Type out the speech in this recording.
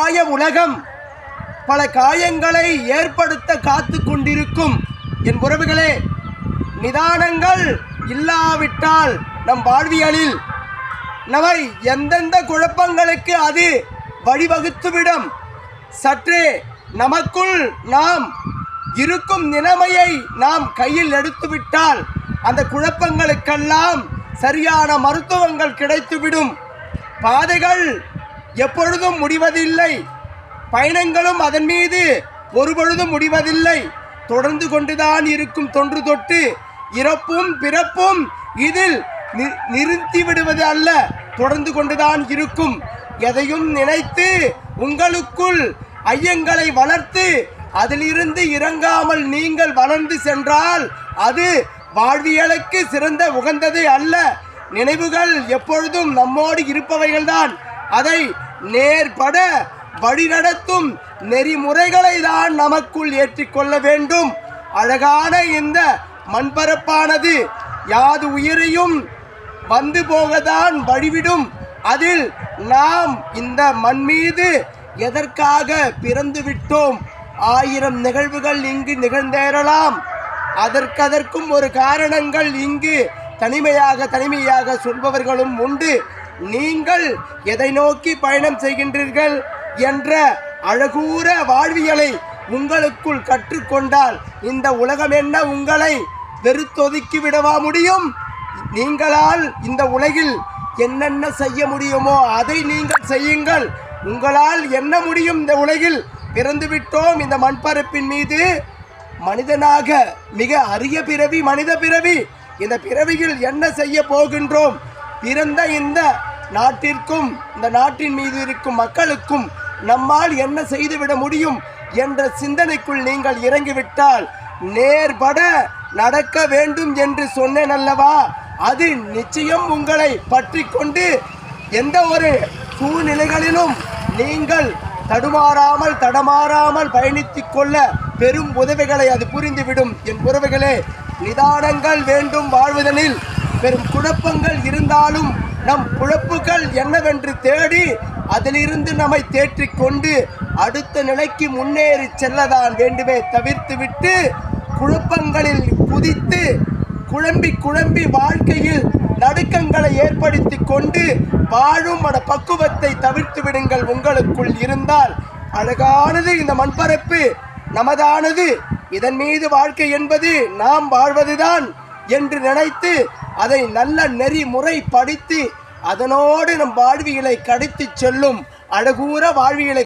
மாய உலகம் பல காயங்களை ஏற்படுத்த காத்து கொண்டிருக்கும். என் உறவுகளே, நிதானங்கள் இல்லாவிட்டால் நம் வாழ்வியலில் நம்மை எந்தெந்த குழப்பங்களுக்கு அது வழிவகுத்துவிடும். சற்றே நமக்குள் நாம் இருக்கும் நிலைமையை நாம் கையில் எடுத்துவிட்டால் அந்த குழப்பங்களுக்கெல்லாம் சரியான மருத்துவங்கள் கிடைத்துவிடும். பாதைகள் எப்பொழுதும் முடிவதில்லை, பயணங்களும் அதன் மீது ஒருபொழுதும் முடிவதில்லை. தொடர்ந்து கொண்டுதான் இருக்கும். தொன்று தொட்டு இறப்பும் பிறப்பும் இதில் நிறுத்தி விடுவது அல்ல, தொடர்ந்து கொண்டுதான் இருக்கும். எதையும் நினைத்து உங்களுக்குள் ஐயங்களை வளர்த்து அதிலிருந்து இறங்காமல் நீங்கள் வளர்ந்து சென்றால் அது வாழ்வியலுக்கு சிறந்த உகந்தது அல்ல. நினைவுகள் எப்பொழுதும் நம்மோடு இருப்பவைகள்தான். அதை நேர்பட வழிநடத்தும் நெறிமுறைகளை தான் நமக்குள் ஏற்றிக்கொள்ள வேண்டும். அழகான இந்த மண்பரப்பானது யாது உயிரையும் வந்து போகத்தான் வழிவிடும். அதில் நாம் இந்த மண் மீது எதற்காக பிறந்து விட்டோம்? 1000 நிகழ்வுகள் இங்கு நிகழ்ந்தேறலாம். அதற்கும் ஒரு காரணங்கள் இங்கு தனிமையாக சொல்பவர்களும் உண்டு. நீங்கள் எதை நோக்கி பயணம் செய்கின்றீர்கள் என்ற அழகூர வாழ்வியலை உங்களுக்குள் கற்றுக்கொண்டால் இந்த உலகம் என்ன உங்களை வெறுத்தொதுக்கி விடவா முடியும்? நீங்களால் இந்த உலகில் என்னென்ன செய்ய முடியுமோ அதை நீங்கள் செய்யுங்கள். உங்களால் என்ன முடியும்? இந்த உலகில் பிறந்துவிட்டோம். இந்த மண்பரப்பின் மீது மனிதனாக மிக அரிய பிறவி மனித பிறவி. இந்த பிறவியில் என்ன செய்ய போகின்றோம்? பிறந்த இந்த நாட்டிற்கும் இந்த நாட்டின் மீது இருக்கும் மக்களுக்கும் நம்மால் என்ன செய்துவிட முடியும் என்ற சிந்தனைக்குள் நீங்கள் இறங்கிவிட்டால் நேர்பட நடக்க வேண்டும் என்று சொன்னேன் அல்லவா? அது நிச்சயம் உங்களை பற்றி கொண்டு எந்த ஒரு சூழ்நிலைகளிலும் நீங்கள் தடமாறாமல் பயணித்துக் கொள்ள பெரும் உதவிகளை அது புரிந்துவிடும். என் உறவுகளே, நிதானங்கள் வேண்டும் வாழ்வதனில். பெரும் குழப்பங்கள் இருந்தாலும் நம் குழப்புகள் என்னவென்று தேடி அதிலிருந்து நம்மை தேற்றிக்கொண்டு அடுத்த நிலைக்கு முன்னேறி செல்லதான் வேண்டுமே தவிர்த்துவிட்டு குழப்பங்களில் குதித்து குழம்பி வாழ்க்கையில் நடுக்கங்களை ஏற்படுத்தி கொண்டு வாழும் மன பக்குவத்தை தவிர்த்து விடுங்கள். உங்களுக்குள் இருந்தால் அழகானது இந்த மண்பரப்பு நமதானது, இதன் மீது வாழ்க்கை என்பது நாம் வாழ்வதுதான் என்று நினைத்து அதை நல்ல நெறிமுறை படித்து அதனோடு நம் வாழ்வியலை கடத்தி செல்லும் அழகூர வாழ்வியலை